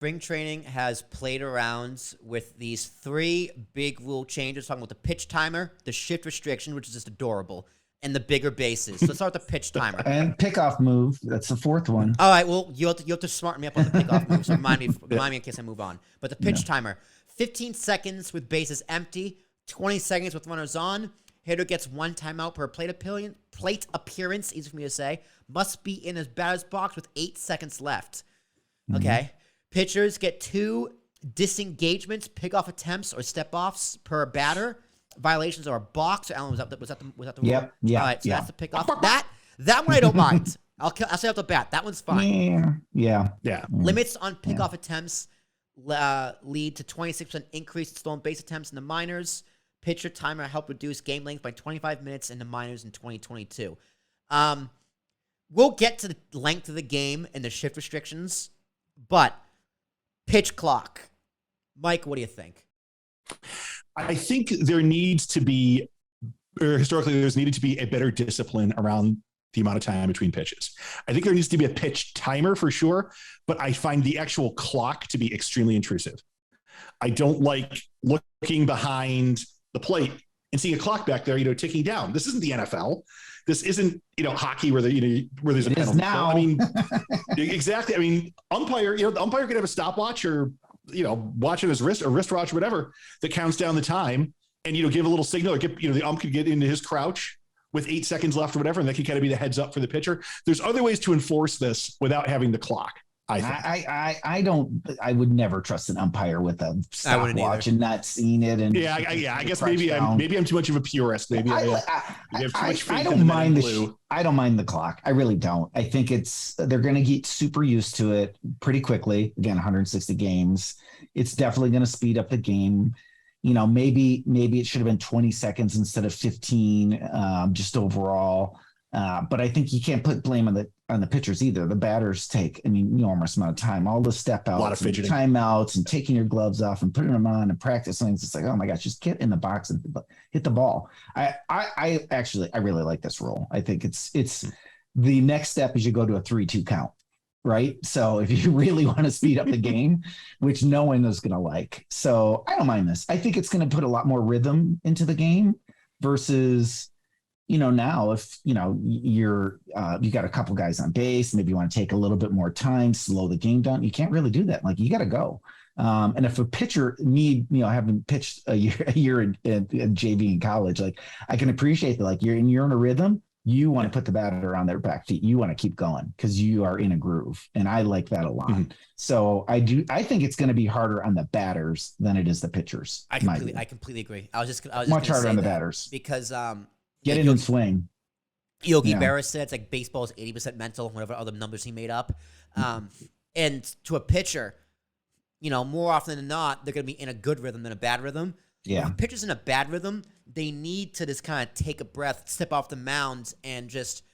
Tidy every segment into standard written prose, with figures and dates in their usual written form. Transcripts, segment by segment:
spring training has played around with these 3 big rule changes, talking about the pitch timer, the shift restriction, which is just adorable, and the bigger bases. So let's start with the pitch timer. And pickoff move. That's the 4th one. All right, well, you have to smarten me up on the pickoff move, so remind me in case I move on. But the pitch timer, 15 seconds with bases empty, 20 seconds with runners on. Hitter gets 1 timeout per plate appearance, easy for me to say. Must be in his batter's box with 8 seconds left. Okay. Pitchers get 2 disengagements, pickoff attempts, or step-offs per batter. Violations are a box. Allan, was that the rule? Yep. Yeah. All right, so that's the pickoff. That one I don't mind. I'll say off the bat. That one's fine. Yeah. Limits on pickoff attempts lead to 26% increase in stolen base attempts in the minors. Pitcher timer helped reduce game length by 25 minutes in the minors in 2022. We'll get to the length of the game and the shift restrictions, but pitch clock. Mike, what do you think? I think there needs to be, or historically, there's needed to be a better discipline around the amount of time between pitches. I think there needs to be a pitch timer for sure, but I find the actual clock to be extremely intrusive. I don't like looking behind the plate and seeing a clock back there, ticking down. This isn't the NFL. This isn't, hockey where where there's a penalty. Now. I mean, exactly. I mean, the umpire could have a stopwatch or, watching his wrist or wristwatch or whatever that counts down the time and, give a little signal or get, the ump could get into his crouch with 8 seconds left or whatever. And that could kind of be the heads up for the pitcher. There's other ways to enforce this without having the clock. I would never trust an umpire with a stopwatch and not seeing it. And I guess maybe I'm too much of a purist. Maybe I have too much faith I don't mind the clock. I really don't. I think they're going to get super used to it pretty quickly. Again, 160 games. It's definitely going to speed up the game. Maybe it should have been 20 seconds instead of 15, just overall. But I think you can't put blame on the pitchers either. The batters take, enormous amount of time. All the step outs, a lot of fidgeting, timeouts, and taking your gloves off and putting them on and practicing. It's like, oh my gosh, just get in the box and hit the ball. I really like this rule. I think it's the next step is you go to a 3-2 count, right? So if you really want to speed up the game, which no one is going to like, so I don't mind this. I think it's going to put a lot more rhythm into the game versus. Now if, you got a couple guys on base, maybe you want to take a little bit more time, slow the game down. You can't really do that. Like, you got to go. And if a pitcher having pitched a year in JV in college, like, I can appreciate that. Like, you're in a rhythm. You want to put the batter on their back feet. You want to keep going because you are in a groove. And I like that a lot. Mm-hmm. So I think it's going to be harder on the batters than it is the pitchers. I completely agree. I was just much harder on the batters because, get in and swing. Yogi Berra said it's like baseball is 80% mental, whatever other numbers he made up. And to a pitcher, more often than not, they're going to be in a good rhythm than a bad rhythm. Yeah. If a pitcher's in a bad rhythm, they need to just kind of take a breath, step off the mound, and just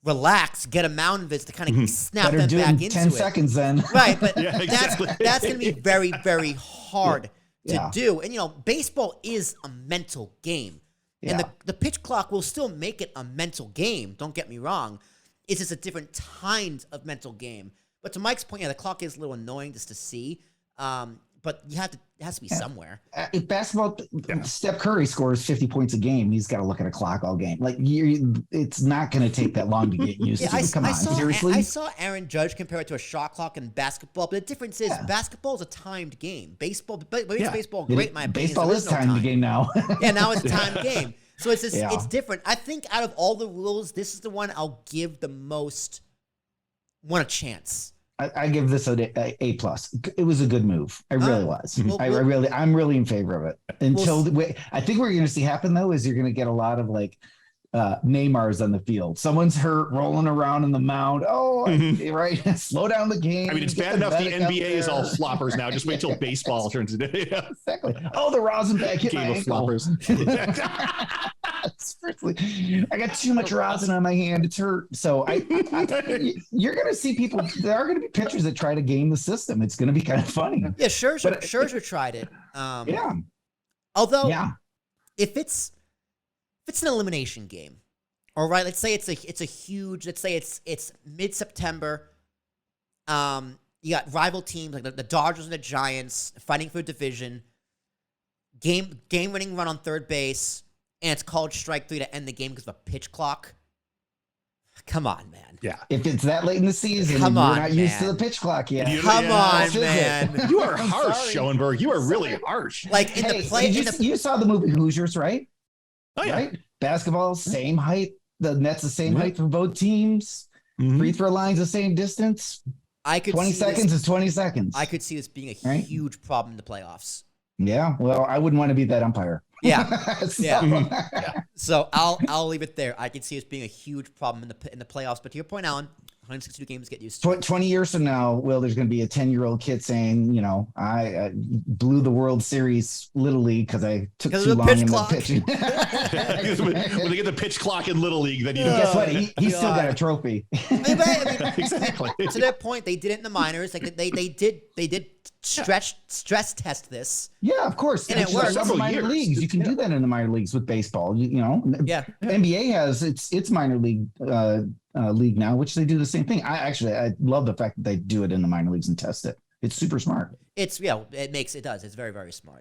relax, get a mound visit to kind of snap them back into 10 seconds then. Right, but that's going to be very, very hard to do. And, baseball is a mental game. And the pitch clock will still make it a mental game. Don't get me wrong. It's just a different kind of mental game. But to Mike's point, the clock is a little annoying just to see. But it has to be somewhere. If basketball, Steph Curry scores 50 points a game, he's got to look at a clock all game. Like, it's not going to take that long to get used to. Seriously? I saw Aaron Judge compare it to a shot clock in basketball, but the difference is basketball is a timed game. Baseball great in my opinion. Baseball is timed game now. Now it's a timed game. So it's just, it's different. I think out of all the rules, this is the one I'll give the most a chance. I give this a A+. It was a good move. I really was. I'm really in favor of it. I think what you're going to see happen though is you're going to get a lot of like Neymar's on the field. Someone's hurt, rolling around in the mound. Right. Slow down the game. I mean, it's bad enough the NBA is all floppers now. Just wait till baseball turns into exactly. Oh, the rosin-back hit game of floppers. I got too much rosin on my hand. It's hurt. So you're going to see people. There are going to be pitchers that try to game the system. It's going to be kind of funny. Yeah, Scherzer tried it. Although, if it's an elimination game, all right, let's say it's a huge. Let's say it's mid-September, and You got rival teams like the Dodgers and the Giants fighting for division. Game-winning run on third base, and it's called strike 3 to end the game because of a pitch clock. Come on, man. Yeah. If it's that late in the season, Come you're on, not used man. to the pitch clock yet. Come on, man. You are harsh, Schoenberg. You are really harsh. Like in the play, you saw the movie Hoosiers, right? Oh, yeah. Right? Basketball, same height. The net's the same height for both teams. Free throw lines the same distance. I could 20 see seconds this, is 20 seconds. I could see this being a Right? huge problem in the playoffs. Yeah. Well, I wouldn't want to be that umpire. Yeah. So- Yeah. So I'll leave it there. I could see this being a huge problem in the playoffs. But to your point, Allan, 162 games get used to. 20 years from now, Will, there's going to be a 10-year-old kid saying, you know, I blew the World Series Little League because I took too long in the pitching. When they get the pitch clock in Little League, then you know. Guess what? He still got a trophy. Exactly. To their point, they did it in the minors. Like they did stress test this. Yeah, of course. And it It's works. just the minor Several years. leagues. You can do that in the minor leagues with baseball. You know, Yeah. NBA has its minor league league now, which they do the same thing. I love the fact that they do it in the minor leagues and test it. It's super smart. It does. It's very, very smart.